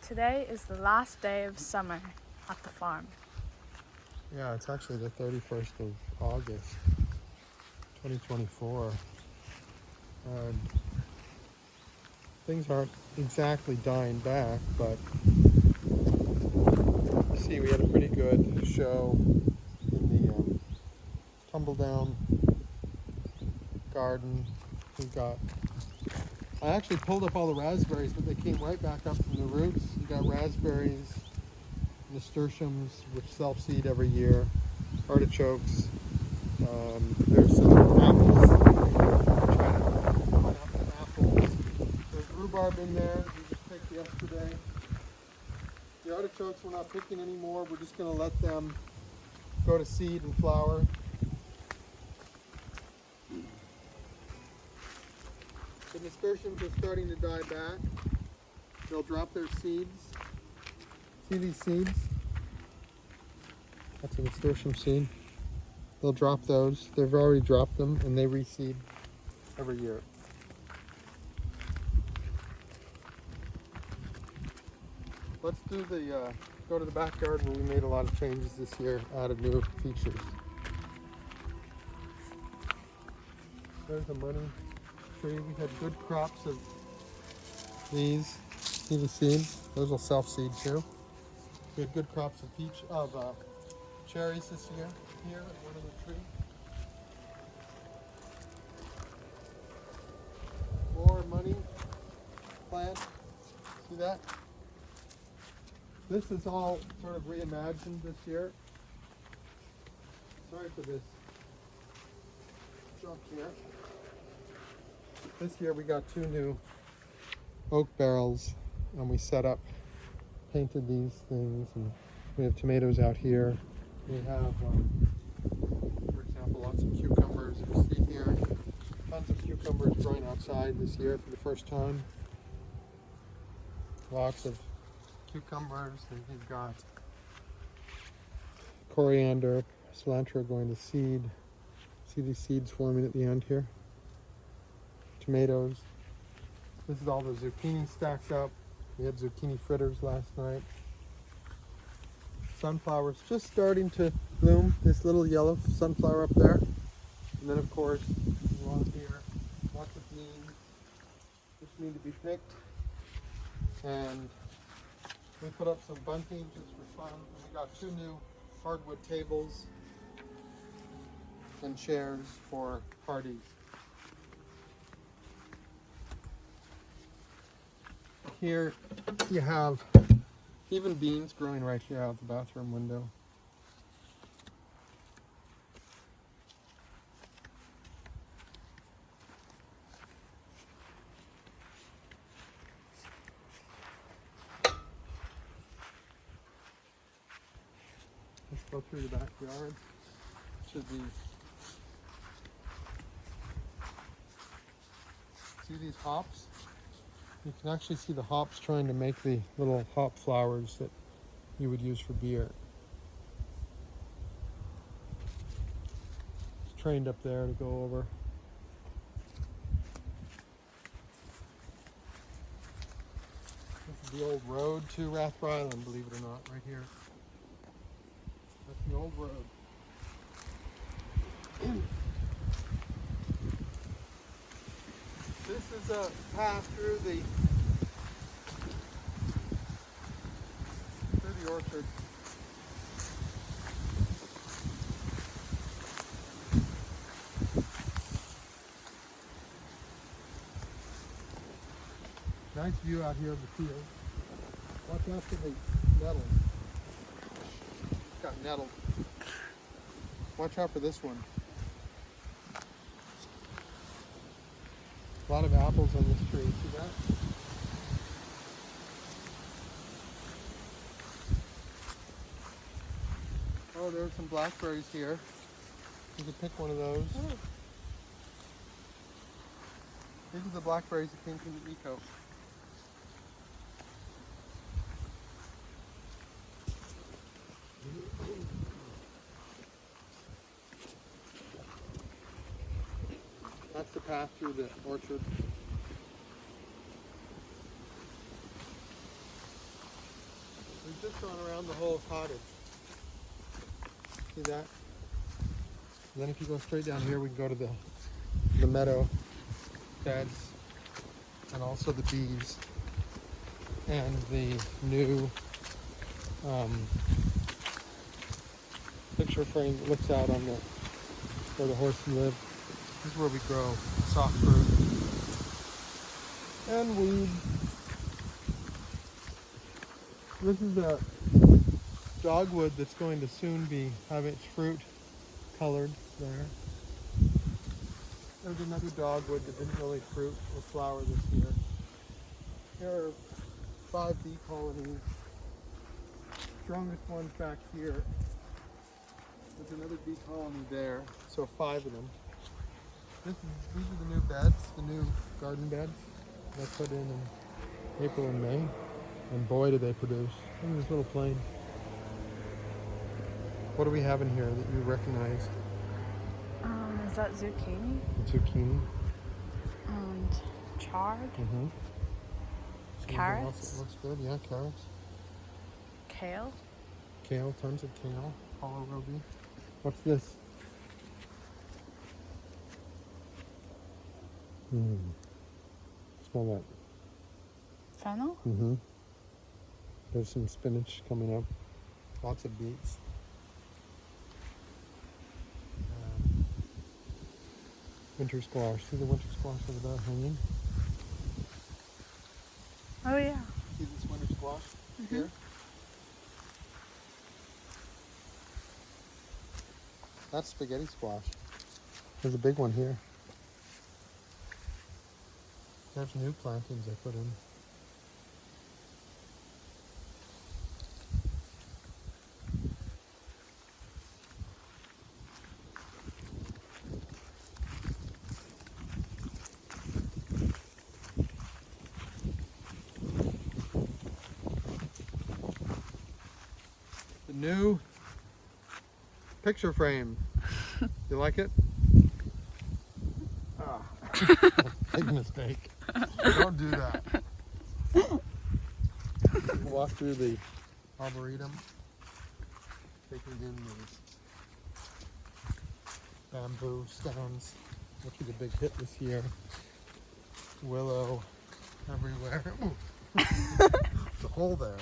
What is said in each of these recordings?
Today is the last day of summer at the farm. Yeah, it's actually the 31st of August, 2024. And things aren't exactly dying back, but you see we had a pretty good show in the tumble down garden. I actually pulled up all the raspberries, but they came right back up from the roots. You got raspberries, nasturtiums, which self-seed every year, artichokes. There's some apples. I'm trying to put up some apples. There's rhubarb in there we just picked yesterday. The artichokes we're not picking anymore. We're just going to let them go to seed and flower. The nasturtiums are starting to die back. They'll drop their seeds. See these seeds? That's a nasturtium seed. They'll drop those. They've already dropped them and they reseed every year. Let's do go to the backyard where we made a lot of changes this year, added new features. There's a money tree. We had good crops of these. See the seeds? Those will self-seed too. We had good crops of cherries this year here at one of the trees. More money plant. See that? This is all sort of reimagined this year. Sorry for this junk here. This year we got 2 new oak barrels and we painted these things, and we have tomatoes out here. We have, for example, lots of cucumbers. You see here, tons of cucumbers growing outside this year for the first time. Lots of cucumbers, and you've got coriander, cilantro going to seed. See these seeds forming at the end here? Tomatoes. This is all the zucchini stacked up. We had zucchini fritters last night. Sunflowers just starting to bloom. This little yellow sunflower up there. And then of course, along here, lots of beans which need to be picked. And we put up some bunting just for fun. We got 2 new hardwood tables and chairs for parties. Here you have even beans growing right here out the bathroom window. Let's go through the backyard to the... See these hops? You can actually see the hops trying to make the little hop flowers that you would use for beer. It's trained up there to go over. This is the old road to Rathborough Island, believe it or not, right here. That's the old road. This is a path through the orchard. Nice view out here of the field. Watch out for the nettle. It's got nettle. Watch out for this one. A lot of apples on this tree. See that? Oh, there's some blackberries here. You can pick one of those. Oh. These are the blackberries that came from the eco. That's the path through the orchard. We've just gone around the whole cottage. See that? And then if you go straight down here, we can go to the meadow beds and also the bees and the new picture frame that looks out on where the horses live. This is where we grow soft fruit and weed. This is a dogwood that's going to soon have its fruit colored there. There's another dogwood that didn't really fruit or flower this year. There are 5 bee colonies. Strongest one's back here. There's another bee colony there, so 5 of them. These are the new beds, the new garden beds that I put in April and May. And boy, do they produce. Look at this little plane. What do we have in here that you recognize? Is that zucchini? Zucchini. And chard? Mm-hmm. Carrots? Looks good, yeah, carrots. Kale? Kale, tons of kale. Hollow ruby. What's this? Smell that. Fennel? Mm-hmm. There's some spinach coming up. Lots of beets. Winter squash. See the winter squash over there hanging? Oh yeah. See this winter squash here? That's spaghetti squash. There's a big one here. There's new plantings I put in. The new picture frame. You like it? Ah, big mistake. Don't do that. Walk through the arboretum, taking in these bamboo stands, which is a big hit this year. Willow everywhere. There's a hole there.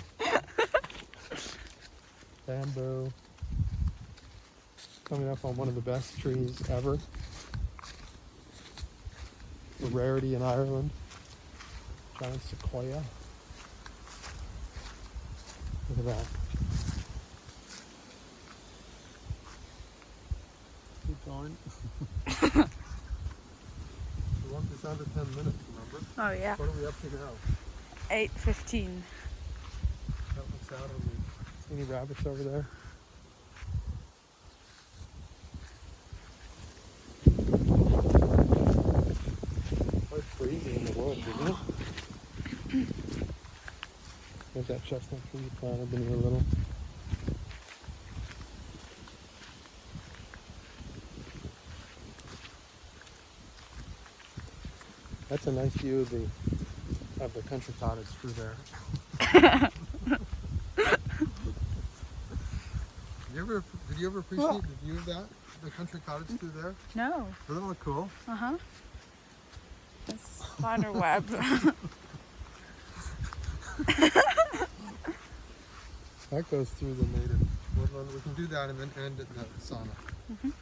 Bamboo. Coming up on one of the best trees ever. A rarity in Ireland. Giant sequoia. Look at that. Keep going. We want this under 10 minutes, remember? Oh yeah. What are we up to now? 8:15. That looks out on me. See any rabbits over there? Quite freezing in the woods, isn't it? There's that chestnut tree you planted when you were little. That's a nice view of the country cottage through there. Did you ever appreciate the view of that? The country cottage through there? No. Doesn't it look cool? Uh-huh. It's spider web. That goes through the native woodland. We can do that and then end at the sauna. Mm-hmm.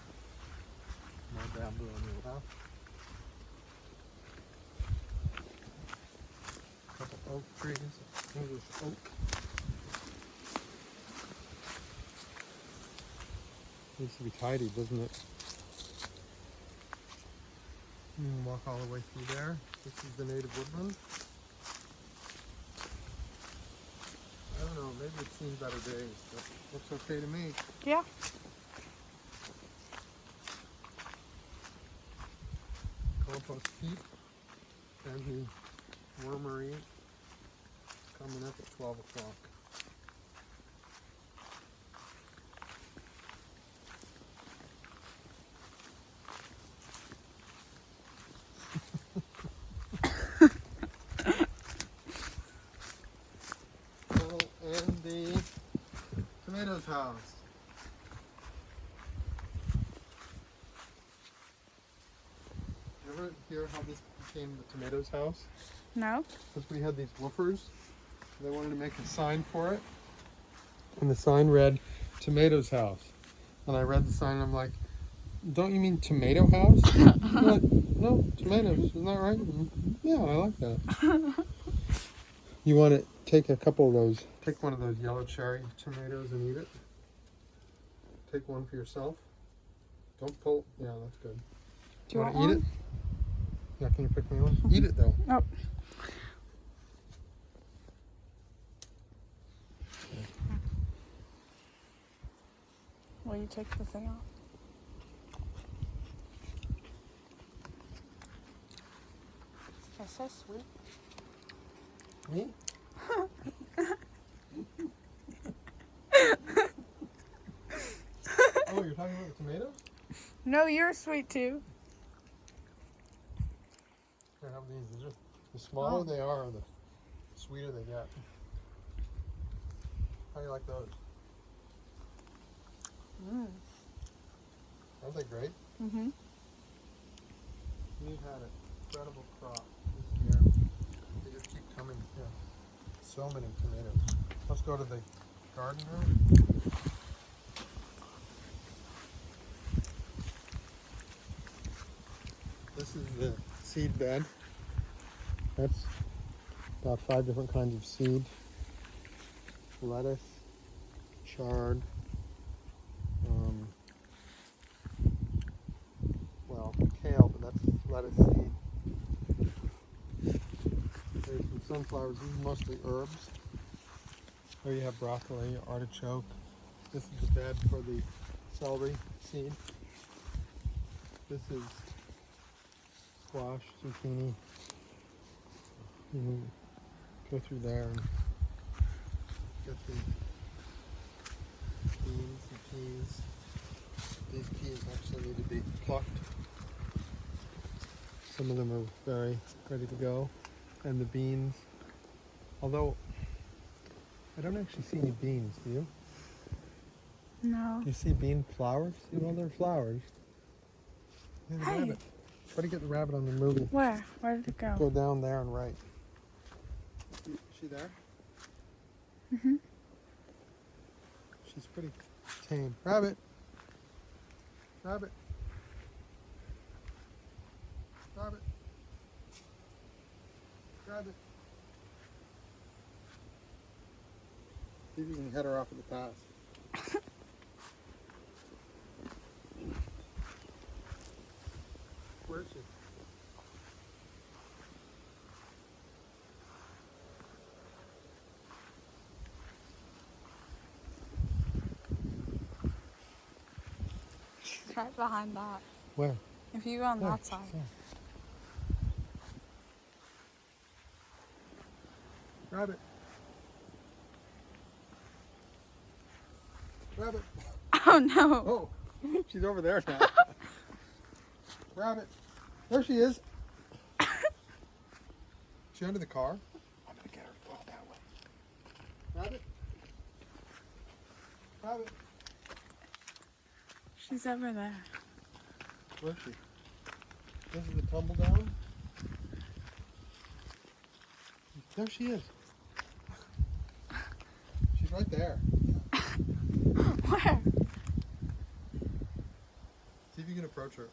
More bamboo on the left. Couple oak trees. Look at this oak. Needs to be tidy, doesn't it? You can walk all the way through there. This is the native woodland. I don't know, maybe it's seen better days, but looks okay to me. Yeah. Compost heap and the wormery coming up at 12 o'clock. And the Tomatoes house. You ever hear how this became the Tomatoes house? No? Because we had these woofers. They wanted to make a sign for it. And the sign read, Tomatoes house. And I read the sign and I'm like, don't you mean tomato house? They're like, no, tomatoes. Isn't that right? Yeah, I like that. You want to take a couple of those, take one of those yellow cherry tomatoes and eat it. Take one for yourself. Don't pull. Yeah, that's good. Do you want to eat one? it? Yeah, can you pick me one? Eat it though. Nope. Will you take the thing off? That's so sweet. Me? Oh, you're talking about the tomatoes? No, you're sweet too. I have these. The smaller they are, the sweeter they get. How do you like those? Aren't they great? Mm-hmm. We've had an incredible crop this year. They just keep coming. Yeah. So many tomatoes. Let's go to the garden room. This is the seed bed. That's about 5 different kinds of seed. Lettuce, chard, well, kale, but that's lettuce seed. There's some sunflowers. These are mostly herbs. There you have broccoli, artichoke. This is the bed for the celery seed. This is squash, zucchini. You can go through there and get the beans and peas. These peas actually need to be plucked. Some of them are very ready to go. And the beans, although I don't actually see any beans, do you? No. Do you see bean flowers? You know, they're flowers. Hey, the Hey. rabbit. Try to get the rabbit on the movie. Where? Where did it go? Go down there and right. Is she there? Mm-hmm. She's pretty tame. Rabbit. Rabbit. Rabbit. Rabbit. See if you can head her off at the pass. Where is she? She's right behind that. Where? If you go on Where? that side. Rabbit. Rabbit. Oh no. Oh, she's over there now. Rabbit. There she is. She under the car? I'm gonna get her to go that way. Rabbit. Rabbit. She's over there. Where is she? This is the tumble down. There she is. She's right there. Where? See if you can approach her.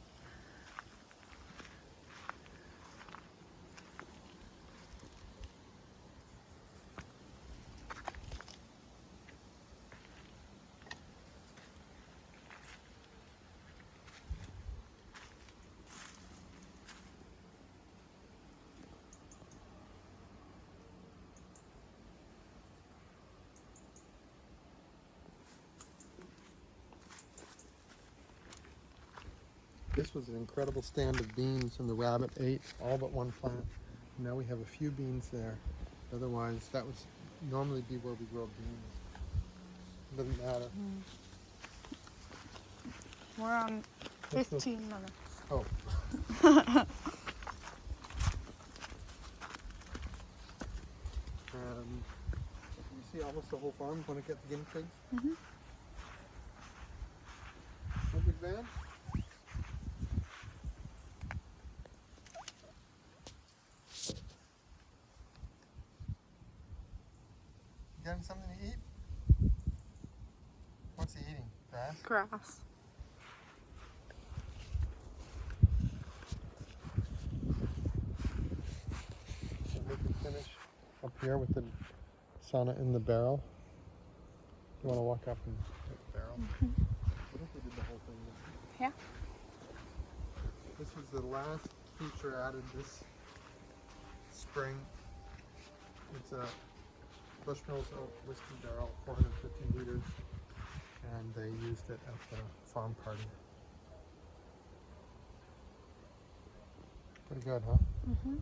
This was an incredible stand of beans, and the rabbit ate all but one plant. Now we have a few beans there. Otherwise, that would normally be where we grow beans. Doesn't matter. We're on 15 minutes. Oh. You see almost the whole farm. Want to get the guinea pigs? Mm-hmm. fan? You got him something to eat? What's he eating? Grass? Grass. So we can finish up here with the sauna in the barrel. You want to walk up and hit the barrel? What if we did the whole thing? Yeah. This was the last feature added this spring. It's a Bushmills Oak whiskey barrel, 450 liters, and they used it at the farm party. Pretty good, huh? Mm-hmm.